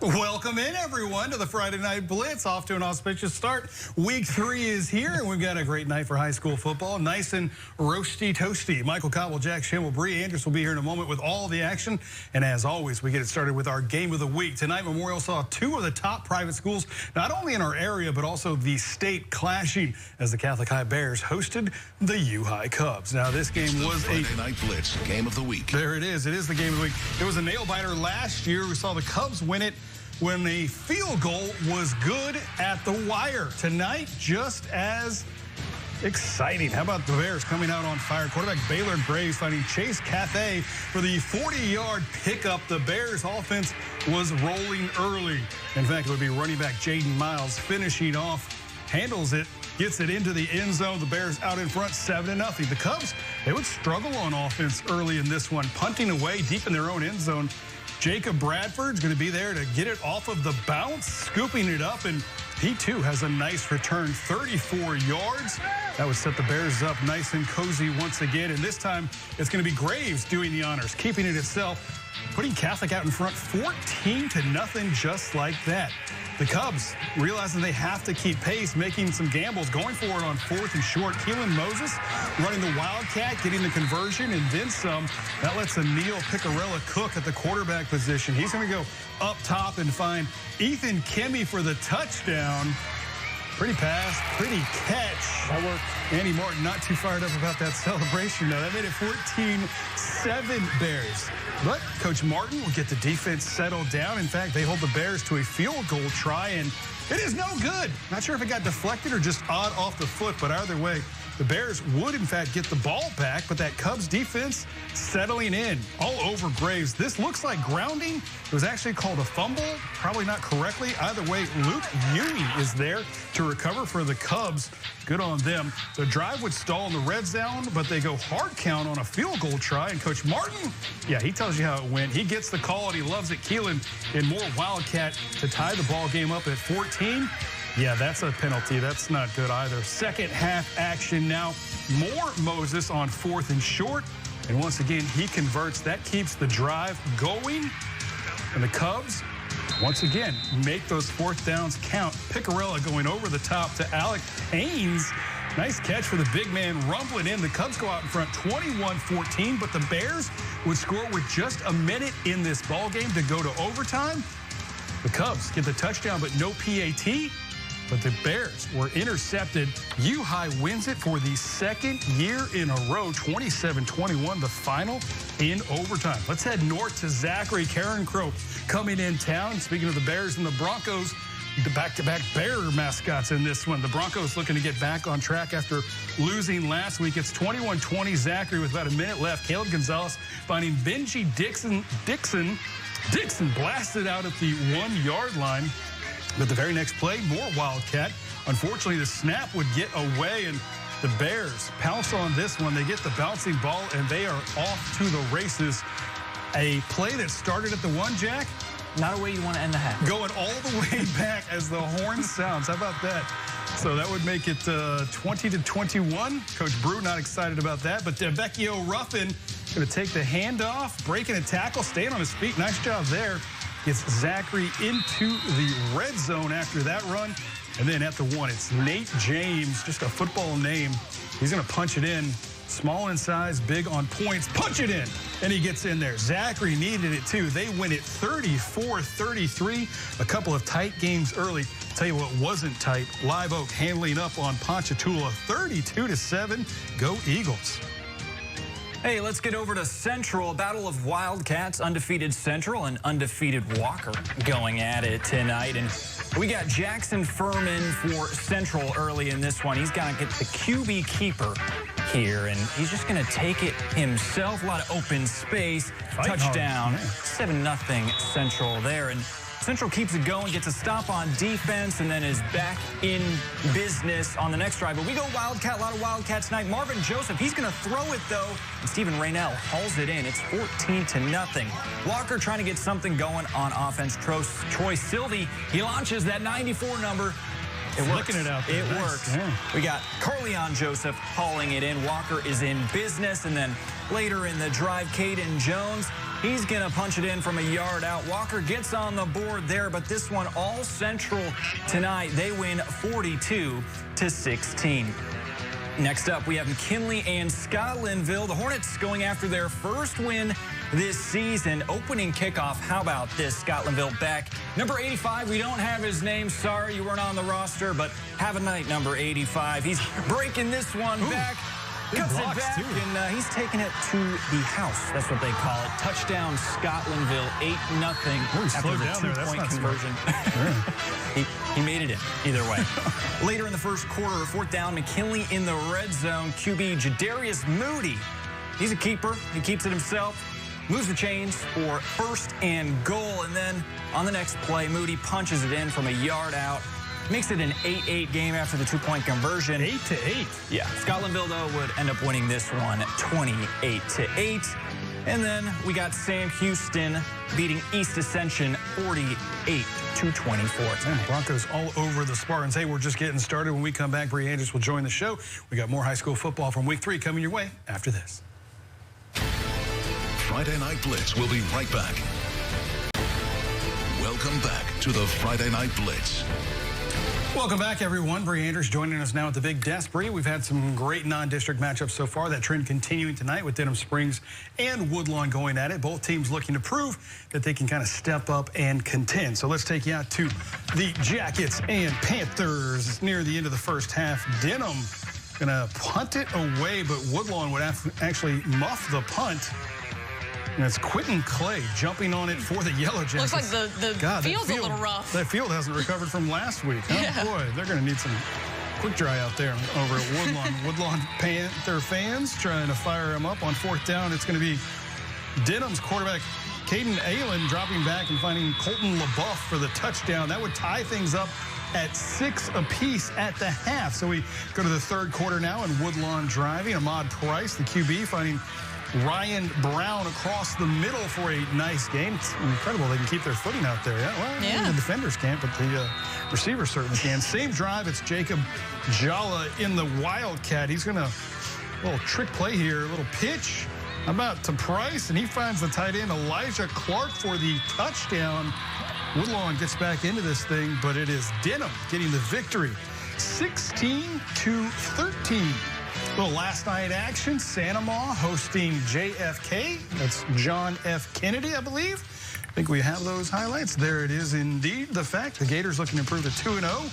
Welcome in, everyone, to the Friday Night Blitz. Off to an auspicious start. Week 3 is here, and we've got a great night for high school football. Nice and roasty toasty. Michael Cobble, Jack Schimmel, Bree Andrews will be here in a moment with all the action. And as always, we get it started with our game of the week. Tonight, Memorial saw 2 of the top private schools, not only in our area, but also the state clashing as the Catholic High Bears hosted the U-High Cubs. Now, this game was a Friday Night Blitz game of the week. There it is. It is the game of the week. It was a nail-biter last year. We saw the Cubs win it when a field goal was good at the wire. Tonight, just as exciting. How about the Bears coming out on fire? Quarterback Baylor Graves finding Chase Cathay for the 40-yard pickup. The Bears offense was rolling early. In fact, it would be running back Jaden Miles finishing off, handles it, gets it into the end zone. The Bears out in front 7-0. The Cubs, they would struggle on offense early in this one, punting away deep in their own end zone. Jacob Bradford's going to be there to get it off of the bounce, scooping it up, and he too has a nice return, 34 yards. That would set the Bears up nice and cozy once again, and this time it's going to be Graves doing the honors, keeping it itself, putting Catholic out in front 14-0 just like that. The Cubs, realizing they have to keep pace, making some gambles, going for it on 4th and short. Keelan Moses running the Wildcat, getting the conversion, and then some. That lets a Neil Picarella cook at the quarterback position. He's going to go up top and find Ethan Kimmy for the touchdown. Pretty pass, pretty catch. That worked. Andy Martin not too fired up about that celebration. No, that made it 14-7 Bears. But Coach Martin will get the defense settled down. In fact, they hold the Bears to a field goal try, and it is no good. Not sure if it got deflected or just odd off the foot, but either way, the Bears would, in fact, get the ball back, but that Cubs defense settling in all over Graves. This looks like grounding. It was actually called a fumble, probably not correctly. Either way, Luke Ewing is there to recover for the Cubs. Good on them. The drive would stall in the red zone, but they go hard count on a field goal try, and Coach Martin, yeah, he tells you how it went. He gets the call, and he loves it. Keelan in more Wildcat to tie the ball game up at 14. Yeah, that's a penalty. That's not good either. Second half action now. More Moses on 4th and short. And once again, he converts. That keeps the drive going. And the Cubs, once again, make those 4th downs count. Picarella going over the top to Alec Haynes. Nice catch for the big man rumbling in. The Cubs go out in front 21-14, but the Bears would score with just a minute in this ball game to go to overtime. The Cubs get the touchdown, but no PAT. But the Bears were intercepted. U-High wins it for the 2nd year in a row, 27-21, the final in overtime. Let's head north to Zachary. Karen Crow coming in town. Speaking of the Bears and the Broncos, the back-to-back Bear mascots in this one. The Broncos looking to get back on track after losing last week. It's 21-20 Zachary with about a minute left. Caleb Gonzalez finding Benji Dixon blasted out at the 1-yard line. But the very next play, more Wildcat. Unfortunately, the snap would get away, and the Bears pounce on this one. They get the bouncing ball, and they are off to the races. A play that started at the 1, Jack. Not a way you want to end the half. Going all the way back as the horn sounds. How about that? So that would make it 20-21. Coach Brew not excited about that. But Vecchio Ruffin going to take the handoff, breaking a tackle, staying on his feet. Nice job there. Gets Zachary into the red zone after that run. And then at the 1, it's Nate James, just a football name. He's going to punch it in. Small in size, big on points. Punch it in. And he gets in there. Zachary needed it, too. They win it 34-33. A couple of tight games early. Tell you what wasn't tight. Live Oak handling up on Ponchatoula 32-7. Go Eagles. Hey, let's get over to Central. A battle of Wildcats, undefeated Central and undefeated Walker going at it tonight. And we got Jackson Furman for Central early in this one. He's got to get the QB keeper here, and he's just going to take it himself. A lot of open space. Touchdown. 7-0 Central there. And Central keeps it going, gets a stop on defense, and then is back in business on the next drive. But we go Wildcat, a lot of Wildcats tonight. Marvin Joseph, he's going to throw it, though, and Stephen Raynell hauls it in. It's 14-0. Walker trying to get something going on offense. Troy Sylvie, he launches that 94 number. It works. Looking it out there. It works. Yeah. We got Carleon Joseph hauling it in. Walker is in business, and then later in the drive, Caden Jones He's going to punch it in from a yard out. Walker gets on the board there, but this one all Central tonight. They win 42-16. Next up, we have McKinley and Scotlandville. The Hornets going after their first win this season. Opening kickoff. How about this? Scotlandville back. Number 85, we don't have his name. Sorry you weren't on the roster, but have a night, number 85. He's breaking this one back. Cuts it back, and he's taking it to the house. That's what they call it. Touchdown, Scotlandville, 8-0 after the two-point conversion. he made it in, either way. Later in the first quarter, fourth down, McKinley in the red zone. QB Jadarius Moody. He's a keeper. He keeps it himself. Moves the chains for first and goal, and then on the next play, Moody punches it in from a yard out. Makes it an 8-8 game after the two-point conversion. 8-8. Yeah. Scotlandville, though, would end up winning this one 28-8. And then we got Sam Houston beating East Ascension 48-24. And Broncos all over the Spartans. Hey, we're just getting started. When we come back, Bree Andrews will join the show. We got more high school football from week 3 coming your way after this. Friday Night Blitz will be right back. Welcome back to the Friday Night Blitz. Welcome back, everyone. Bree Andrews joining us now at the big desk. Bree, we've had some great non-district matchups so far. That trend continuing tonight with Denim Springs and Woodlin going at it. Both teams looking to prove that they can kind of step up and contend. So let's take you out to the Jackets and Panthers near the end of the first half. Denim going to punt it away, but Woodlin would actually muff the punt. And it's Quentin Clay jumping on it for the Yellow Jackets. Looks like the field's a little rough. That field hasn't recovered from last week. Huh? Yeah. Boy, they're going to need some quick dry out there over at Woodlawn. Woodlawn Panther fans trying to fire him up on fourth down. It's going to be Denim's quarterback, Caden Aylen, dropping back and finding Colton LaBeouf for the touchdown. That would tie things up at 6 apiece at the half. So we go to the third quarter now, and Woodlawn driving. Ahmad Price, the QB, finding Ryan Brown across the middle for a nice game. It's incredible they can keep their footing out there. Yeah, well, yeah. The defenders can't, but the receivers certainly can. Same drive, it's Jacob Jala in the Wildcat. He's going to, little trick play here, a little pitch. How about to Price, and he finds the tight end Elijah Clark for the touchdown. Woodlawn gets back into this thing, but it is Denim getting the victory. 16-13. Well, last night action, Santa Ma hosting JFK. That's John F. Kennedy, I believe. I think we have those highlights. There it is indeed. The fact, the Gators looking to improve to 2-0.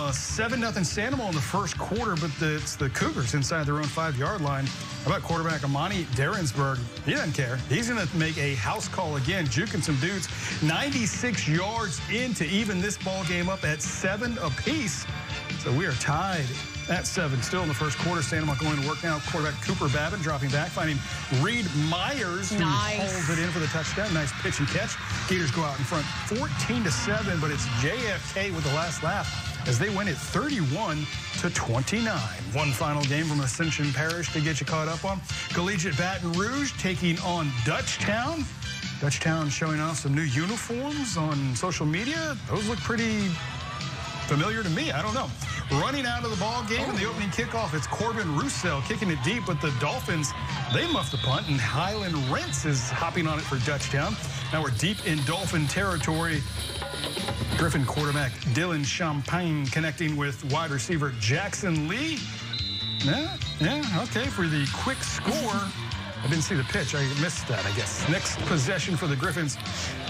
7-0 Santa Ma in the first quarter, but it's the Cougars inside their own 5-yard line. How about quarterback Amani Derensberg? He doesn't care. He's going to make a house call again, juking some dudes. 96 yards in to even this ball game up at 7 apiece. So we are tied at 7. Still in the first quarter, Santa Ma going to work now. Quarterback Cooper Babin dropping back, finding Reed Myers, who holds it in for the touchdown. Nice pitch and catch. Gators go out in front 14-7, but it's JFK with the last laugh as they win it 31-29. One final game from Ascension Parish to get you caught up on. Collegiate Baton Rouge taking on Dutchtown. Dutchtown showing off some new uniforms on social media. Those look pretty familiar to me. I don't know. Running out of the ball game in the opening kickoff, it's Corbin Roussel kicking it deep, but the Dolphins, they muff the punt, and Highland Rentz is hopping on it for Dutchtown. Now we're deep in Dolphin territory. Griffin quarterback Dylan Champagne connecting with wide receiver Jackson Lee. Yeah, okay, for the quick score. I didn't see the pitch. I missed that, I guess. Next possession for the Griffins.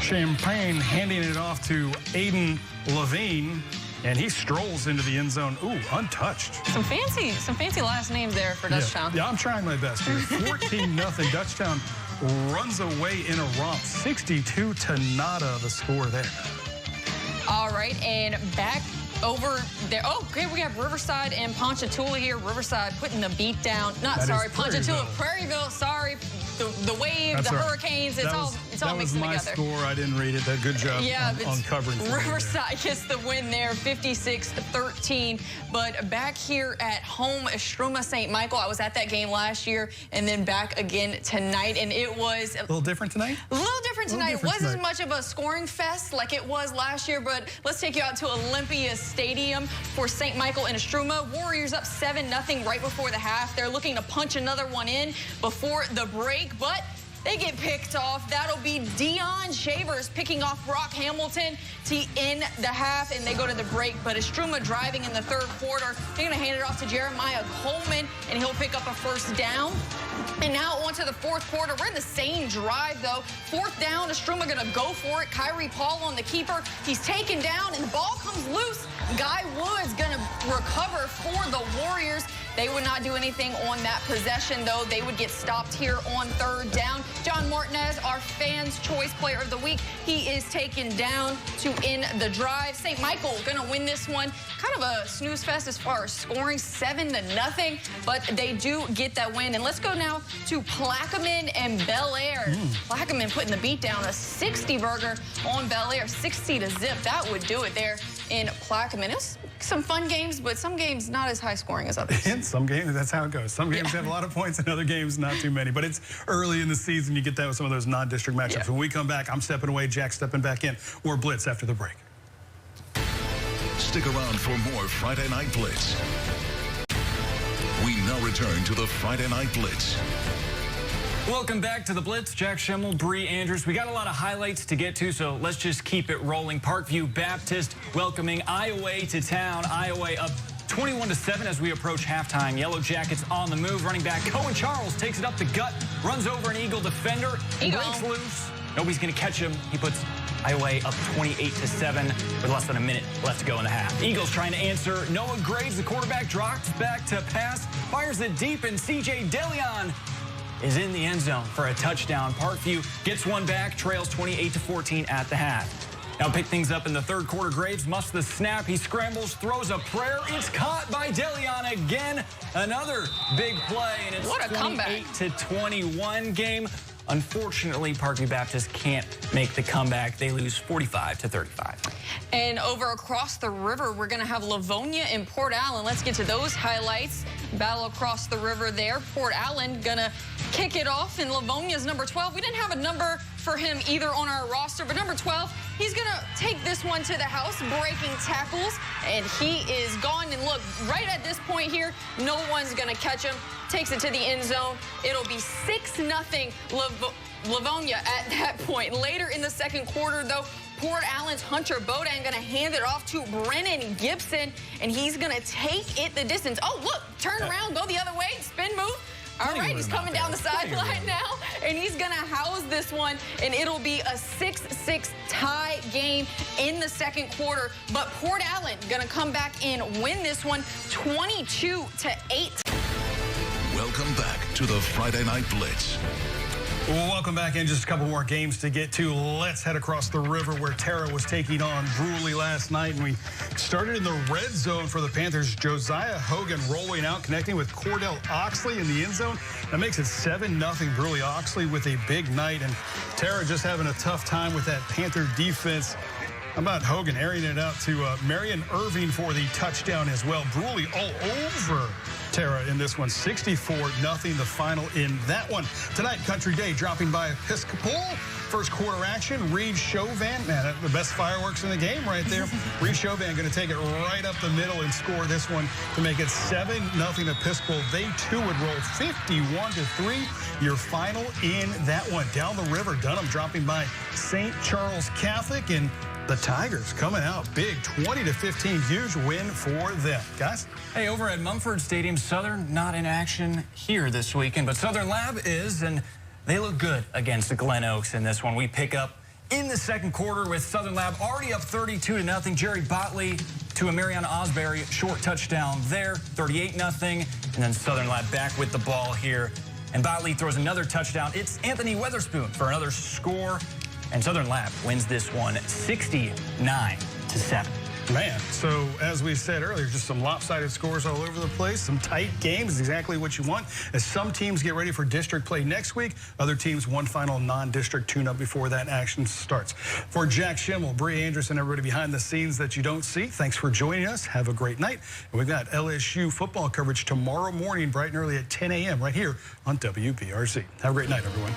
Champagne handing it off to Aiden Levine. And he strolls into the end zone. Ooh, untouched. Some fancy last names there for Dutchtown. Yeah, I'm trying my best here. 14-0. Dutchtown runs away in a romp. 62-0 the score there. All right, and back over there. Oh, okay, we got Riverside and Ponchatoula here. Riverside putting the beat down. Ponchatoula, Prairieville. Sorry, the wave, That's the right. Hurricanes. It's all mixing together. That was my score. I didn't read it. Good job on covering. Riverside gets the win there, 56-13. But back here at home, Estroma St. Michael. I was at that game last year, and then back again tonight, and it was a little different tonight. A little different tonight. It wasn't as much of a scoring fest like it was last year, but let's take you out to Olympia Stadium for St. Michael and Estroma. Warriors up 7-0 right before the half. They're looking to punch another one in before the break, but They get picked off. That'll be Deion Shavers picking off Brock Hamilton to end the half, and they go to the break. But Estruma driving in the third quarter. They're going to hand it off to Jeremiah Coleman, and he'll pick up a first down. And now on to the fourth quarter. We're in the same drive, though. Fourth down, Estruma going to go for it. Kyrie Paul on the keeper. He's taken down, and the ball comes loose. Guy Wood's going to recover for the Warriors. They would not do anything on that possession, though. They would get stopped here on third down. John Martinez, our fans' choice player of the week, he is taken down to end the drive. St. Michael going to win this one. Kind of a snooze fest as far as scoring, 7-0, but they do get that win. And let's go now to Plaquemine and Bel Air. Plaquemine putting the beat down, a 60-burger on Bel Air, 60-0. That would do it there in Plaquemine. It was some fun games, but some games not as high scoring as others. In some games, that's how it goes. Some games have a lot of points and other games not too many. But it's early in the season. You get that with some of those non-district matchups. When we come back, I'm stepping away, Jack's stepping back in. More Blitz after the break. Stick around for more Friday Night Blitz. We now return to the Friday Night Blitz. Welcome back to the Blitz. Jack Schimmel, Bree Andrews. We got a lot of highlights to get to, so let's just keep it rolling. Parkview Baptist welcoming Iowa to town. Iowa up 21-7 as we approach halftime. Yellow Jackets on the move. Running back Cohen Charles takes it up the gut, runs over an Eagle defender, and breaks loose. Nobody's going to catch him. He puts Iowa up 28-7 with less than a minute left to go in the half. Eagles trying to answer. Noah Graves, the quarterback, drops back to pass, fires it deep, and C.J. DeLeon is in the end zone for a touchdown. Parkview gets one back, trails 28-14 at the half. Now pick things up in the third quarter. Graves musts the snap. He scrambles, throws a prayer. It's caught by DeLeon again. Another big play, and it's what a 28-21 game. Unfortunately, Parkview Baptist can't make the comeback. They lose 45-35. And over across the river, we're going to have Leonia and Port Allen. Let's get to those highlights. Battle across the river there. Port Allen going to kick it off, and Livonia's number 12. We didn't have a number for him either on our roster, but number 12, he's going to take this one to the house, breaking tackles, and he is gone. And look, right at this point here, no one's going to catch him. Takes it to the end zone. It'll be 6-0 Leonia at that point. Later in the second quarter, though, Port Allen's Hunter Bodan going to hand it off to Brennan Gibson, and he's going to take it the distance. Oh, look, turn around, go the other way, spin move. All right, he's coming down the sideline now, and he's going to house this one, and it'll be a 6-6 tie game in the second quarter. But Port Allen going to come back and win this one 22-8. Welcome back to the Friday Night Blitz. Welcome back in. Just a couple more games to get to. Let's head across the river where Tara was taking on Bruley last night. And we started in the red zone for the Panthers. Josiah Hogan rolling out, connecting with Cordell Oxley in the end zone. That makes it 7-0 Bruley. Oxley with a big night. And Tara just having a tough time with that Panther defense. How about Hogan airing it out to Marion Irving for the touchdown as well. Bruley all over Tara in this one. 64-0 the final in that one. Tonight, Country Day dropping by Episcopal. First quarter action, Reed Chauvin. Man, the best fireworks in the game right there. Reed Chauvin going to take it right up the middle and score this one to make it 7-0 Episcopal. They too would roll 51-3. Your final in that one. Down the river, Denim dropping by St. Charles Catholic, and the Tigers coming out big, 20-15, huge win for them. Guys? Hey, over at Mumford Stadium, Southern not in action here this weekend, but Southern Lab is, and they look good against the Glen Oaks in this one. We pick up in the second quarter with Southern Lab already up 32-0. Jerry Botley to a Mariana Osbury short touchdown there, 38-0, and then Southern Lab back with the ball here. And Botley throws another touchdown. It's Anthony Weatherspoon for another score. And Southern Lab wins this one 69-7. Man, so as we said earlier, just some lopsided scores all over the place. Some tight games, exactly what you want. As some teams get ready for district play next week, other teams one final non-district tune-up before that action starts. For Jack Schimmel, Bree Andrews, and everybody behind the scenes that you don't see, thanks for joining us. Have a great night. And we've got LSU football coverage tomorrow morning, bright and early at 10 a.m. right here on WBRZ. Have a great night, everyone.